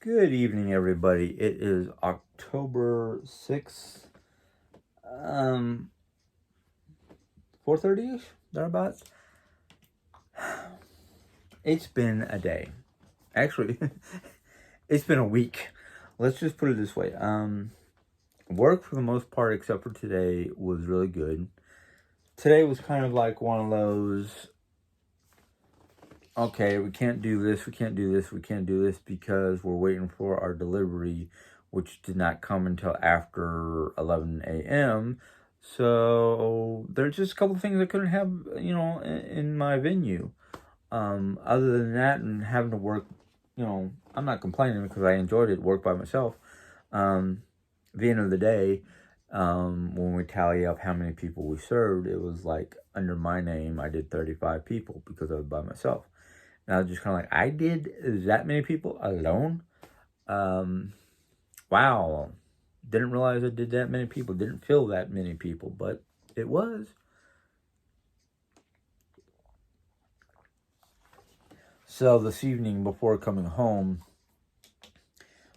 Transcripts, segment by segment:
Good evening, everybody. It is October 6th, 4:30ish, thereabouts. It's been a day. Actually, it's been a week. Let's just put it this way. Work for the most part, except for today, was really good. Today was kind of like one of those, okay, we can't do this, we can't do this, we can't do this because we're waiting for our delivery, which did not come until after 11 a.m. So there's just a couple of things I couldn't have, in my venue. Other than that, and having to work, I'm not complaining because I enjoyed it, work by myself. At the end of the day, when we tally up how many people we served, it was like under my name, I did 35 people because I was by myself. And I was just kind of like, I did that many people alone? Wow. Didn't realize I did that many people. Didn't feel that many people, but it was. So this evening, before coming home,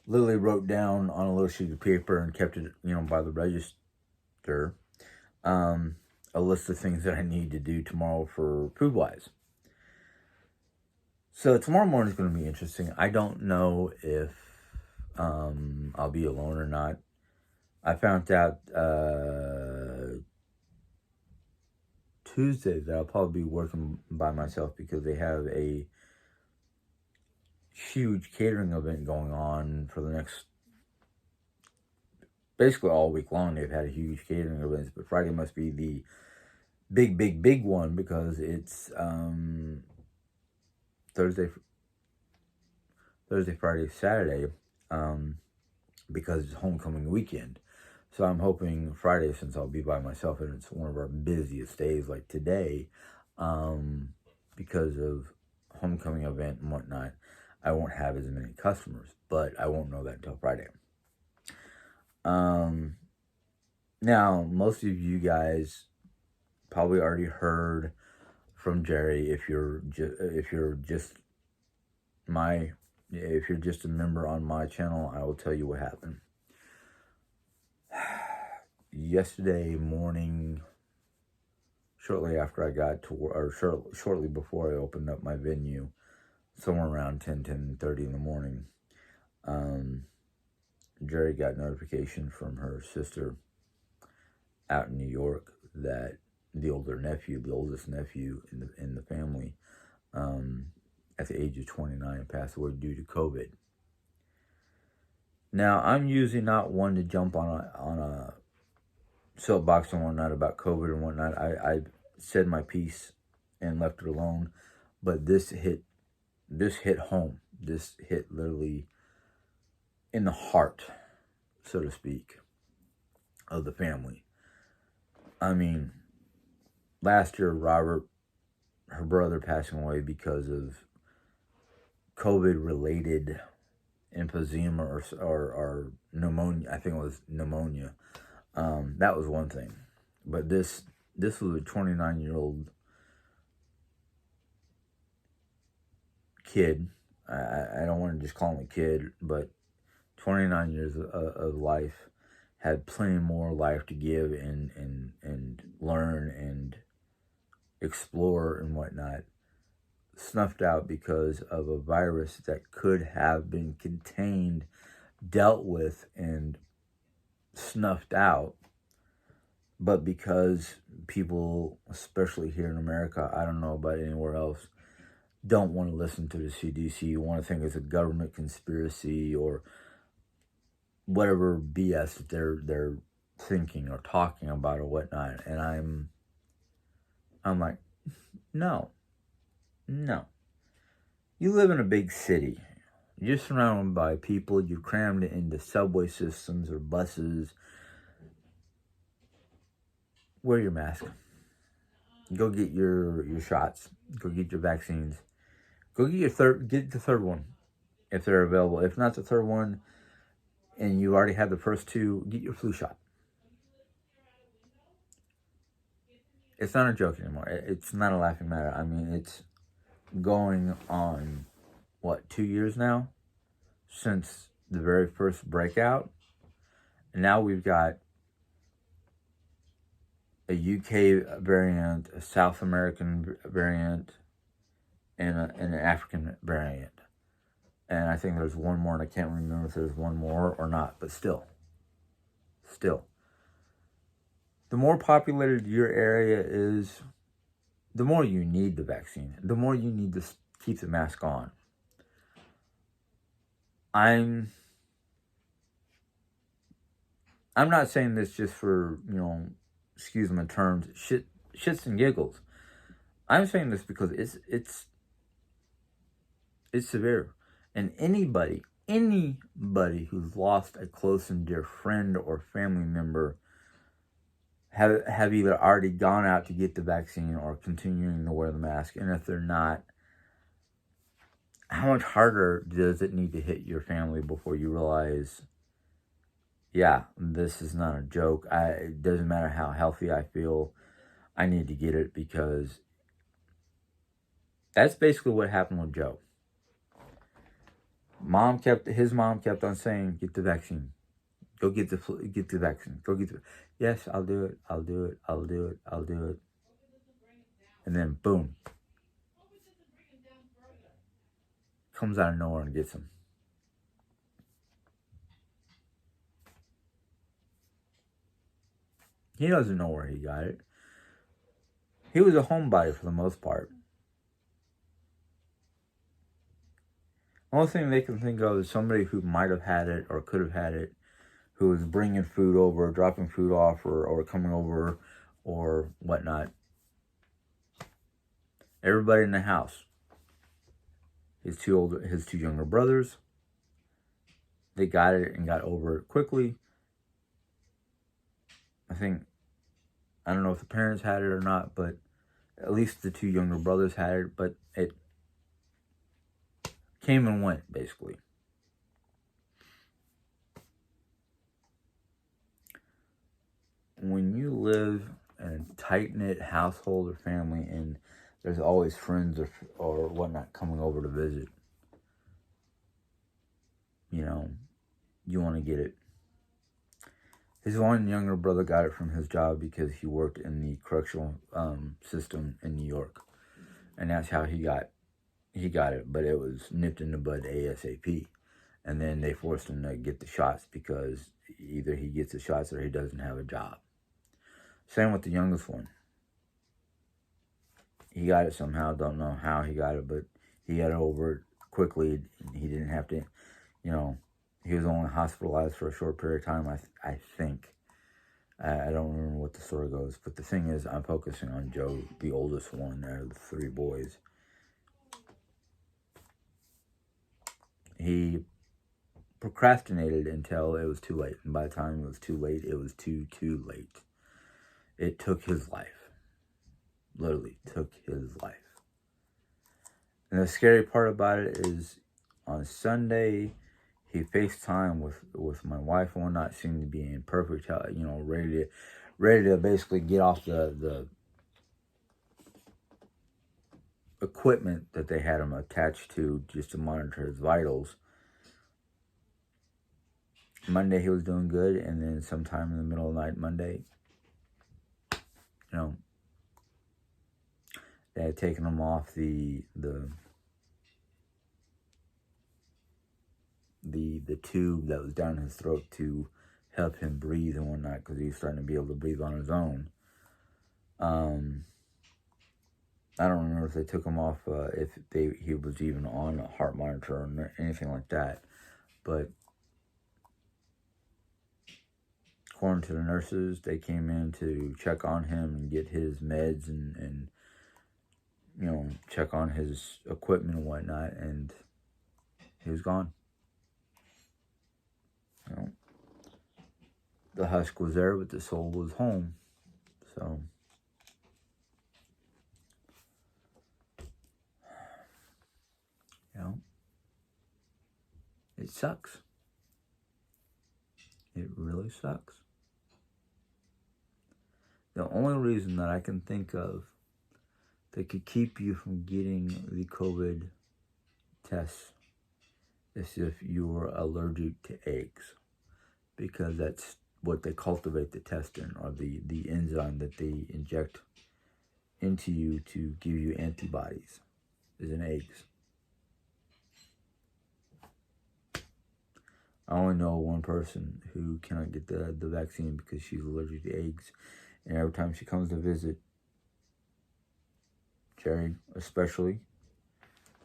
Lily wrote down on a little sheet of paper and kept it, by the register, a list of things that I need to do tomorrow for Food-Wise. So tomorrow morning is going to be interesting. I don't know if I'll be alone or not. I found out Tuesday that I'll probably be working by myself because they have a huge catering event going on for the next, basically all week long. They've had a huge catering events, but Friday must be the big one because it's Thursday, Friday, Saturday, because it's homecoming weekend. So I'm hoping Friday, since I'll be by myself and it's one of our busiest days like today, because of homecoming event and whatnot, I won't have as many customers, but I won't know that until Friday. Now, most of you guys probably already heard from Jerry. If you're just a member on my channel, I will tell you what happened. Yesterday morning, shortly after I got to work, or shortly before I opened up my venue, somewhere around 10:30 in the morning, Jerry got notification from her sister out in New York that the oldest nephew in the family, at the age of 29, passed away due to COVID. Now, I'm usually not one to jump on a soapbox and whatnot about COVID and whatnot. I said my piece and left it alone, but this hit home. This hit literally in the heart, so to speak, of the family. I mean, last year, Robert, her brother, passing away because of COVID-related emphysema or pneumonia. I think it was pneumonia. That was one thing. But this was a 29-year-old kid. I don't want to just call him a kid, but 29 years of life, had plenty more life to give and learn and explore and whatnot, snuffed out because of a virus that could have been contained, dealt with, and snuffed out. But because people, especially here in America, I don't know about anywhere else, don't want to listen to the CDC, want to think it's a government conspiracy or whatever BS that they're thinking or talking about or whatnot. And I'm like, no. You live in a big city. You're surrounded by people. You're crammed into subway systems or buses. Wear your mask. Go get your shots. Go get your vaccines. Go get the third one if they're available. If not the third one and you already have the first two, get your flu shot. It's not a joke anymore. It's not a laughing matter. I mean, it's going on, 2 years now? since the very first breakout. And now we've got a UK variant, a South American variant, and an African variant. And I think there's one more, and I can't remember if there's one more or not, but still. The more populated your area is, the more you need the vaccine, the more you need to keep the mask on. I'm not saying this just for, excuse my terms, shits and giggles. I'm saying this because it's severe. And anybody who's lost a close and dear friend or family member have either already gone out to get the vaccine or continuing to wear the mask. And if they're not, how much harder does it need to hit your family before you realize, yeah, this is not a joke. It doesn't matter how healthy I feel, I need to get it, because that's basically what happened with Joe. His mom kept on saying, get the vaccine. Go get the vaccine. Yes, I'll do it. And then boom. Comes out of nowhere and gets him. He doesn't know where he got it. He was a homebody for the most part. The only thing they can think of is somebody who might have had it or could have had it, who was bringing food over, dropping food off, or coming over, or whatnot. Everybody in the house. His two younger brothers. They got it and got over it quickly. I don't know if the parents had it or not, but at least the two younger brothers had it, but it came and went, basically. When you live in a tight-knit household or family, and there's always friends or whatnot coming over to visit, you want to get it. His one younger brother got it from his job because he worked in the correctional system in New York, and that's how he got it. But it was nipped in the bud ASAP, and then they forced him to get the shots because either he gets the shots or he doesn't have a job. Same with the youngest one. He got it somehow. Don't know how he got it, but he got over it quickly. He didn't have to, he was only hospitalized for a short period of time, I think. I don't remember what the story goes. But the thing is, I'm focusing on Joe, the oldest one. There are the three boys. He procrastinated until it was too late. And by the time it was too late, it was too late. It took his life. Literally took his life. And the scary part about it is, on Sunday, he FaceTime with my wife and whatnot, seemed to be in perfect health, ready to basically get off the equipment that they had him attached to just to monitor his vitals. Monday he was doing good, and then sometime in the middle of the night Monday, they had taken him off the tube that was down his throat to help him breathe and whatnot, because he was starting to be able to breathe on his own. I don't remember if they took him off, if he was even on a heart monitor or anything like that. But according to the nurses, they came in to check on him and get his meds and check on his equipment and whatnot, and he was gone. The husk was there, but the soul was home. So, it sucks. It really sucks. The only reason that I can think of that could keep you from getting the COVID test as if you were allergic to eggs, because that's what they cultivate the intestine, or the enzyme that they inject into you to give you antibodies, is in eggs. I only know one person who cannot get the vaccine because she's allergic to eggs. And every time she comes to visit, Jerry especially,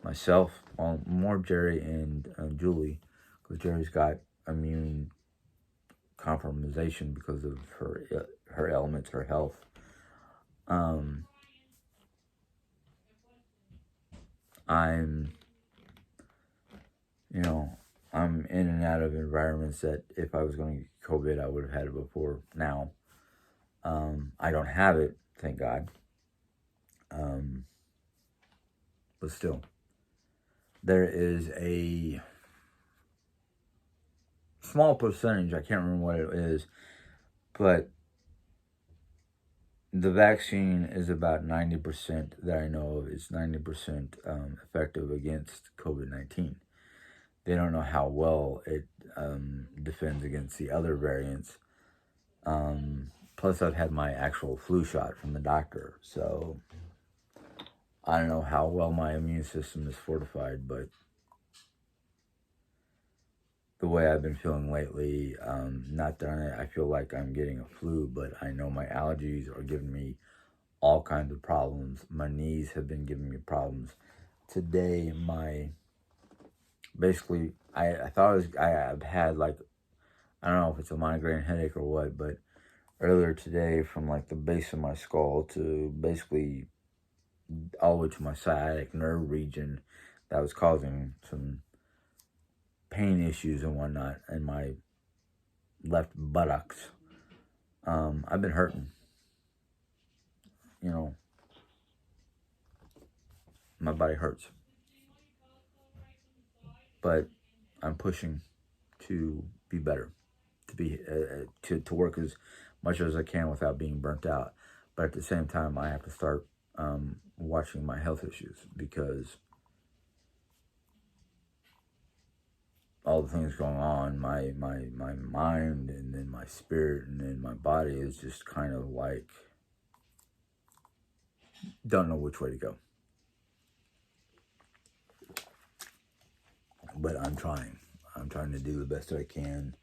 myself, well, more Jerry and Julie, because Jerry's got immune compromisation because of her ailments, her health. I'm I'm in and out of environments that if I was going to get COVID, I would have had it before now. I don't have it, thank God. But still, there is a small percentage, I can't remember what it is, but the vaccine is about 90% that I know of. It's 90% effective against COVID-19. They don't know how well it defends against the other variants. Plus, I've had my actual flu shot from the doctor, so I don't know how well my immune system is fortified, but the way I've been feeling lately, not that I feel like I'm getting a flu, but I know my allergies are giving me all kinds of problems. My knees have been giving me problems. Today, I thought I've had like, I don't know if it's a migraine headache or what, but earlier today, from like the base of my skull to basically all the way to my sciatic nerve region, that was causing some pain issues and whatnot in my left buttocks. I've been hurting. My body hurts. But I'm pushing to be better, to be to work as much as I can without being burnt out. But at the same time, I have to start watching my health issues, because all the things going on, my mind and then my spirit and then my body is just kind of like, don't know which way to go. But I'm trying. I'm trying to do the best I can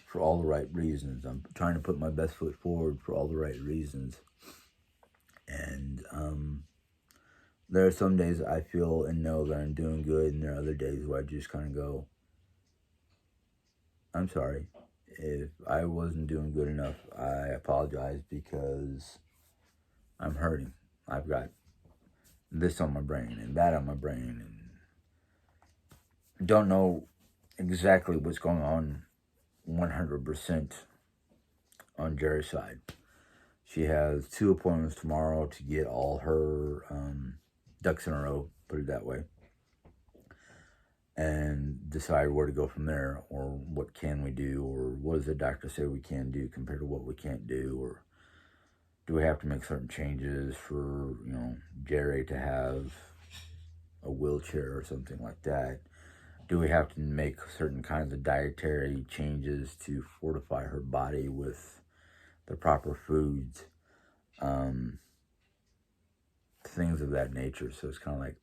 for all the right reasons. I'm trying to put my best foot forward for all the right reasons. And there are some days I feel and know that I'm doing good, and there are other days where I just kind of go, I'm sorry. If I wasn't doing good enough, I apologize, because I'm hurting. I've got this on my brain and that on my brain, and don't know exactly what's going on 100% on Jerry's side. She has 2 appointments tomorrow to get all her ducks in a row, put it that way, and decide where to go from there, or what can we do, or what does the doctor say we can do compared to what we can't do, or do we have to make certain changes for, Jerry to have a wheelchair or something like that? Do we have to make certain kinds of dietary changes to fortify her body with the proper foods? Things of that nature. So it's kind of like,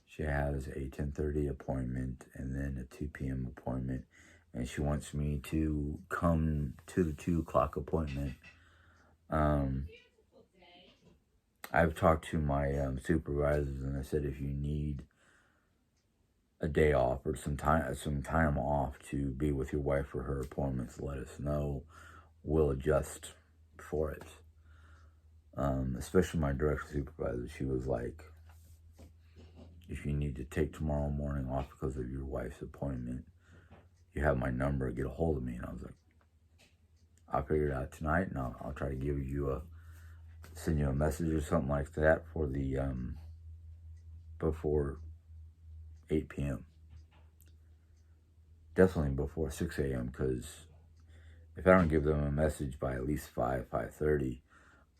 she has a 10:30 appointment and then a 2 p.m. appointment, and she wants me to come to the 2 o'clock appointment. I've talked to my supervisors, and I said, if you need a day off or some time off to be with your wife for her appointments, let us know. We'll adjust for it. Especially my direct supervisor, she was like, if you need to take tomorrow morning off because of your wife's appointment, you have my number, get a hold of me. And I was like, I'll figure it out tonight, and I'll try to send you a message or something like that for the before 8 p.m. Definitely before 6 a.m. because if I don't give them a message by at least 5:30,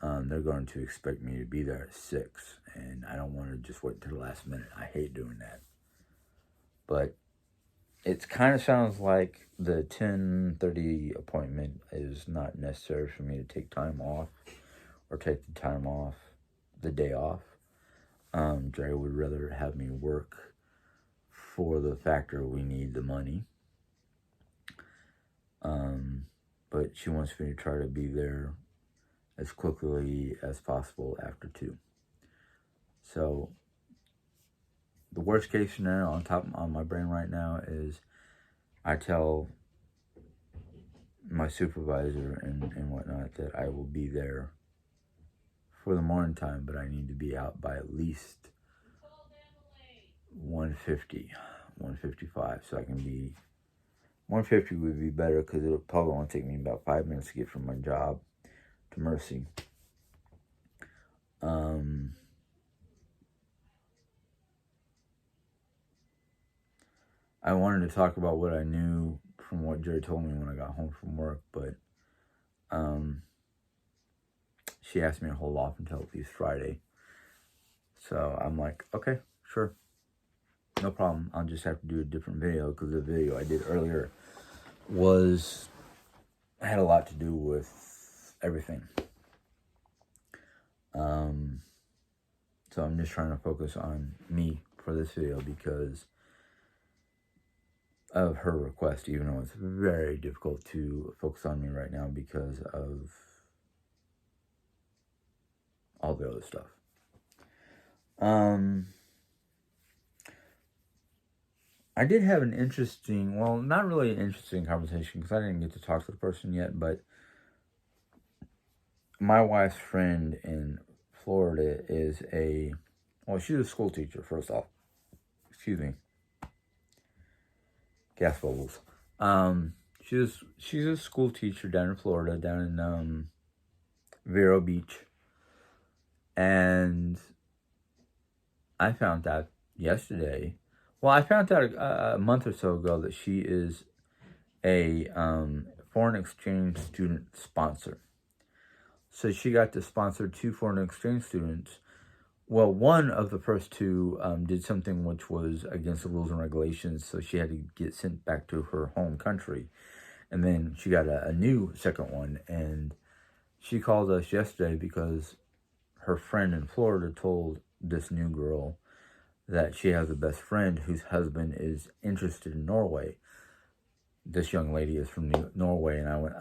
they're going to expect me to be there at 6, and I don't want to just wait until the last minute. I hate doing that. But it kind of sounds like the 10:30 appointment is not necessary for me to take time off or take the time off, the day off. Dre would rather have me work for the factor we need the money. But she wants me to try to be there as quickly as possible after 2. So the worst case scenario on my brain right now is I tell my supervisor and whatnot that I will be there for the morning time, but I need to be out by at least 1:50, 1:55, so I can be 1:50 would be better because it'll probably only take me about 5 minutes to get from my job to Mercy. I wanted to talk about what I knew from what Jerry told me when I got home from work, but she asked me to hold off until at least Friday. So I'm like, okay, sure. No problem. I'll just have to do a different video because the video I did earlier had a lot to do with everything. So I'm just trying to focus on me for this video because of her request, even though it's very difficult to focus on me right now because of all the other stuff. I did have an interesting, well, not really an interesting conversation because I didn't get to talk to the person yet, but my wife's friend in Florida is she's a school teacher, first off. Excuse me. Gas bubbles. She's a school teacher down in Florida, down in Vero Beach. And I found out yesterday, I found out a month or so ago that she is a foreign exchange student sponsor. So she got to sponsor 2 foreign exchange students. Well, one of the first 2 did something which was against the rules and regulations, so she had to get sent back to her home country. And then she got a new second one, and she called us yesterday because her friend in Florida told this new girl that she has a best friend whose husband is interested in Norway. This young lady is from Norway, and I went,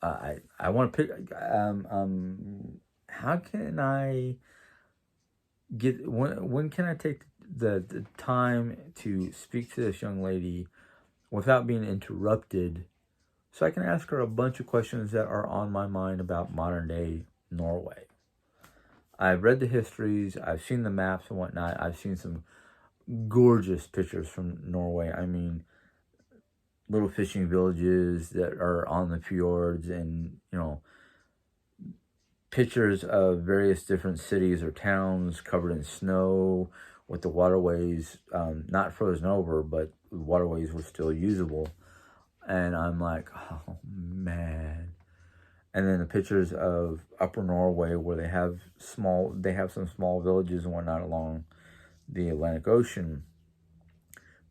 I want to pick, how can I get, when can I take the time to speak to this young lady without being interrupted so I can ask her a bunch of questions that are on my mind about modern day Norway? I've read the histories, I've seen the maps and whatnot, I've seen some gorgeous pictures from Norway. I mean, little fishing villages that are on the fjords and, pictures of various different cities or towns covered in snow with the waterways not frozen over, but the waterways were still usable. And I'm like, oh, man. And then the pictures of Upper Norway where they have some small villages and whatnot along the Atlantic Ocean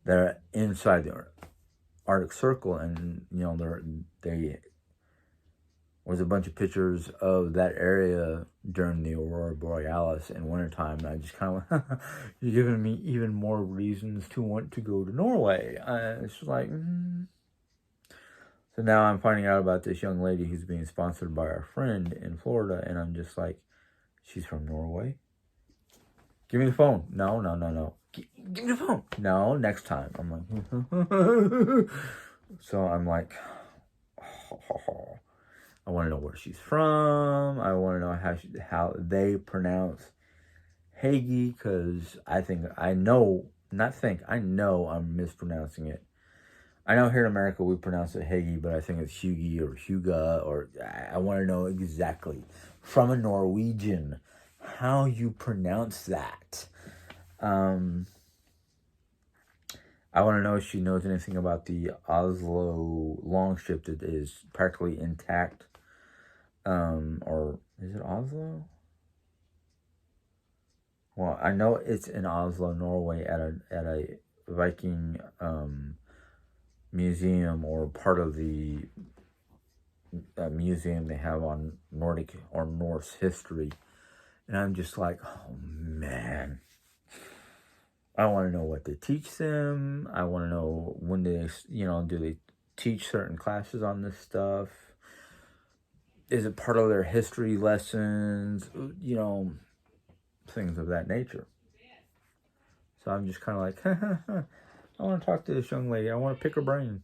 that are inside the Arctic Circle, and there was a bunch of pictures of that area during the Aurora Borealis in wintertime, and I just kind of you're giving me even more reasons to want to go to Norway. It's just like, So now I'm finding out about this young lady who's being sponsored by our friend in Florida, and I'm just like, she's from Norway? Give me the phone. No. Give me the phone. No, next time. I'm like, so I'm like, I want to know where she's from. I want to know how they pronounce Hagee, because I know I'm mispronouncing it. I know here in America we pronounce it Hagee, but I think it's Hugie or Huga, or I want to know exactly from a Norwegian how you pronounce that. I want to know if she knows anything about the Oslo longship that is practically intact. Or is it Oslo? Well, I know it's in Oslo, Norway, at a Viking museum, or part of the museum they have on Nordic or Norse history. And I'm just like, oh man, I want to know what they teach them. I want to know when they, do they teach certain classes on this stuff? Is it part of their history lessons? Things of that nature. So I'm just kind of like, I want to talk to this young lady. I want to pick her brain.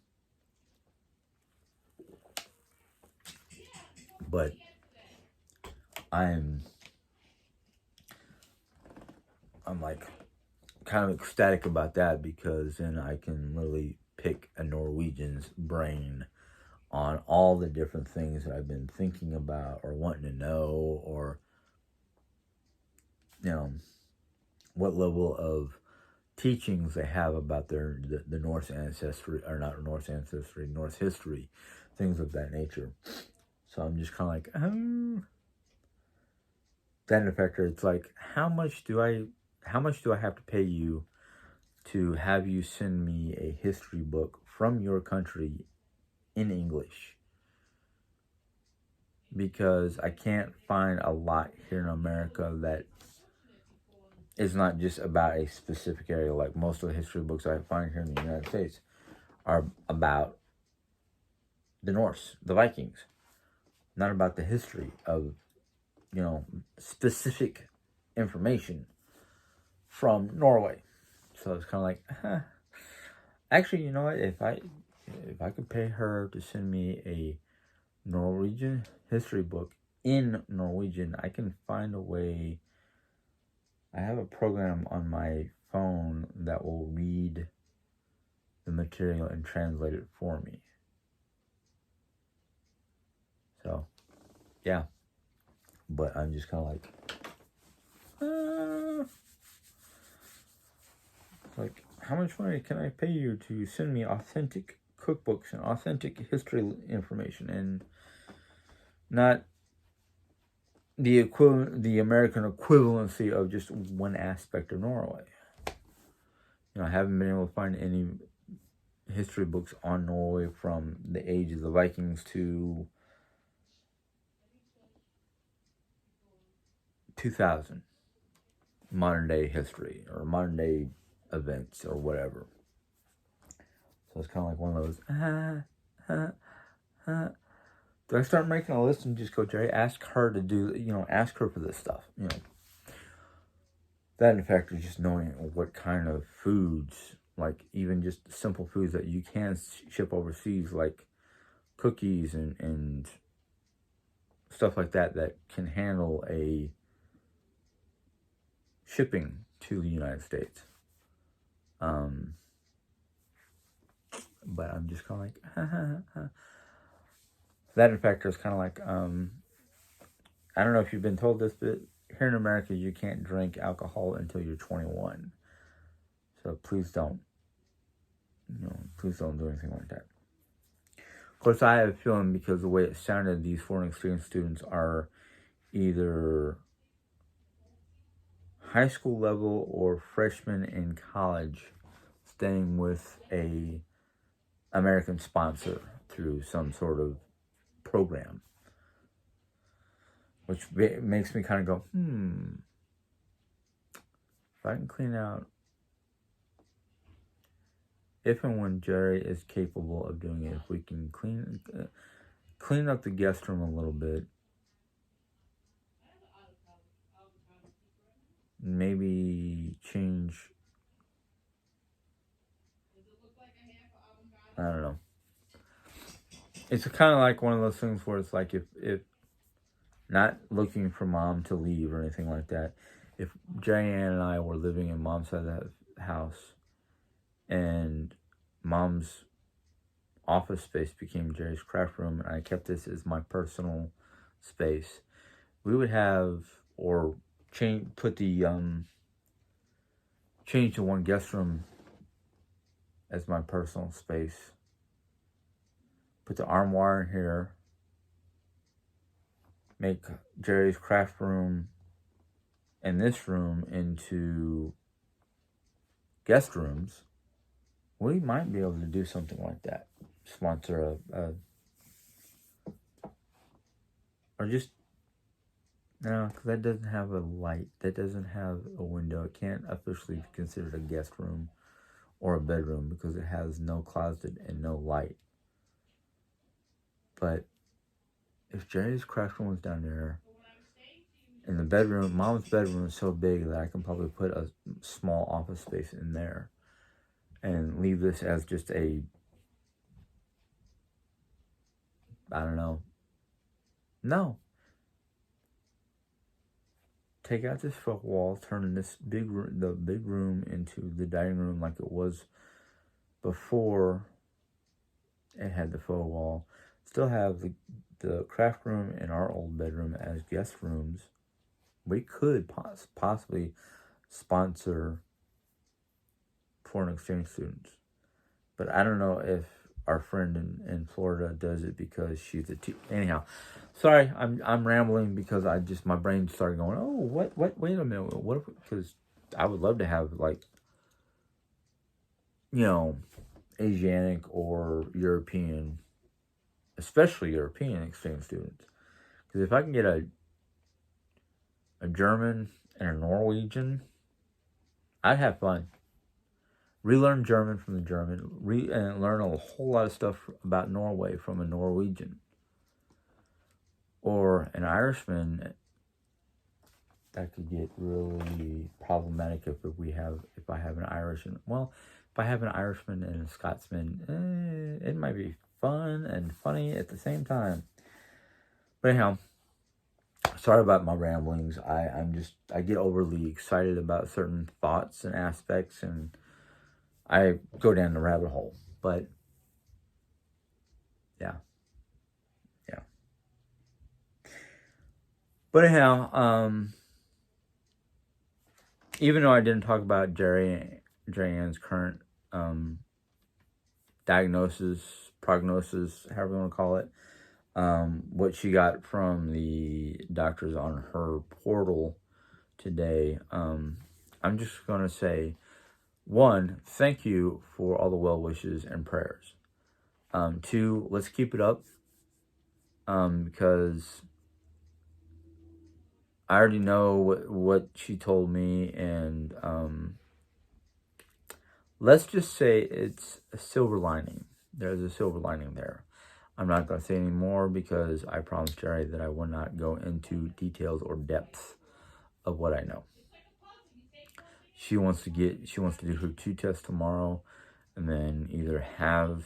But I'm like kind of ecstatic about that, because then I can really pick a Norwegian's brain on all the different things that I've been thinking about or wanting to know, or what level of teachings they have about the Norse ancestry, or not Norse ancestry, Norse history, things of that nature. So I'm just kind of like, that affector. It's like, how much do I have to pay you to have you send me a history book from your country in English? Because I can't find a lot here in America that is not just about a specific area. Like most of the history books I find here in the United States are about the Norse, the Vikings, not about the history of, specific information from Norway. So it's kind of like, Actually, you know what? If I could pay her to send me a Norwegian history book in Norwegian, I can find a way. I have a program on my phone that will read the material and translate it for me. So, yeah. But I'm just kind of like, how much money can I pay you to send me authentic cookbooks and authentic history information, and not the American equivalency of just one aspect of Norway? I haven't been able to find any history books on Norway from the age of the Vikings to 2000, modern day history or modern day events or whatever. So it's kind of like one of those. Do I start making a list and just go, Jerry, ask her to do, ask her for this stuff, That, in fact, is just knowing what kind of foods, like even just simple foods that you can ship overseas, like cookies and stuff like that can handle a shipping to the United States. But I'm just kind of like, that, in fact, is kind of like, I don't know if you've been told this, but here in America, you can't drink alcohol until you're 21. So please don't, please don't do anything like that. Of course, I have a feeling, because the way it sounded, these foreign exchange students are either high school level or freshmen in college, staying with a American sponsor through some sort of program, which makes me kind of go, if I can clean out, if and when Jerry is capable of doing it, if we can clean up the guest room a little bit, maybe change, I don't know. It's kind of like one of those things where it's like, if not looking for mom to leave or anything like that, if Jerry Ann and I were living in mom's side of the house and mom's office space became Jerry's craft room, and I kept this as my personal space, we would have, or change the one guest room as my personal space, put the armoire in here, make Jerry's craft room and this room into guest rooms, We might be able to do something like that. Sponsor or just, no, because that doesn't have a light. That doesn't have a window. It can't officially be considered a guest room or a bedroom because it has no closet and no light. But if Jerry's craft room was down there, and the bedroom, Mom's bedroom is so big that I can probably put a small office space in there and leave this as just a, I don't know. No. Take out this faux wall, turn this the big room into the dining room like it was before it had the faux wall. Still have the craft room and our old bedroom as guest rooms. We could possibly sponsor foreign exchange students. But I don't know if our friend in Florida does it because she's a teacher. Anyhow, sorry, I'm rambling because my brain started going, oh, what, wait a minute, what if, because I would love to have, like, you know, Asiatic or European, especially European exchange students. Because if I can get a German and a Norwegian, I'd have fun. Relearn German from the German, and learn a whole lot of stuff about Norway from a Norwegian. Or an Irishman. That could get really problematic if I have an Irishman. Well, if I have an Irishman and a Scotsman, it might be fun and funny at the same time. But anyhow, sorry about my ramblings. I get overly excited about certain thoughts and aspects, and I go down the rabbit hole. But yeah. But anyhow, even though I didn't talk about Jerry Ann's current diagnosis, prognosis, however you want to call it, what she got from the doctors on her portal today, I'm just going to say, 1, thank you for all the well wishes and prayers. 2, let's keep it up, because I already know what she told me, and let's just say it's a silver lining. There's a silver lining there. I'm not going to say any more because I promised Jerry that I will not go into details or depths of what I know. She wants to do her 2 tests tomorrow, and then either have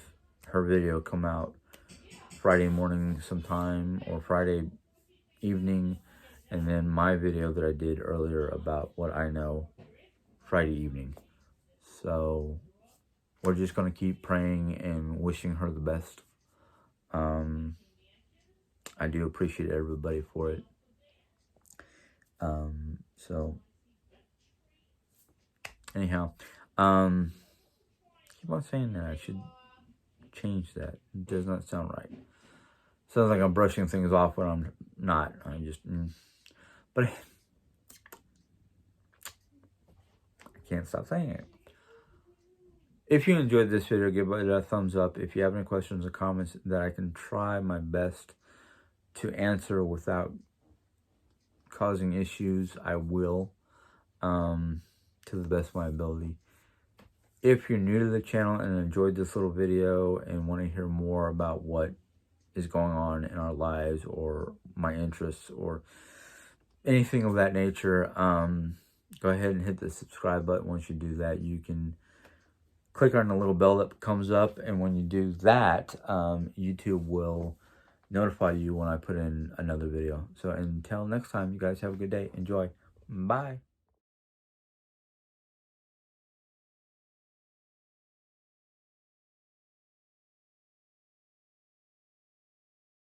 her video come out Friday morning sometime or Friday evening, and then my video that I did earlier about what I know Friday evening. So we're just going to keep praying and wishing her the best. I do appreciate everybody for it. So anyhow, keep on saying that. I should change that. It does not sound right. Sounds like I'm brushing things off when I'm not. I just, but I can't stop saying it. If you enjoyed this video, give it a thumbs up. If you have any questions or comments that I can try my best to answer without causing issues, I will, to the best of my ability. If you're new to the channel and enjoyed this little video and want to hear more about what is going on in our lives or my interests or anything of that nature, go ahead and hit the subscribe button. Once you do that, you can click on the little bell that comes up, and when you do that, YouTube will notify you when I put in another video. So until next time, you guys have a good day. Enjoy. Bye.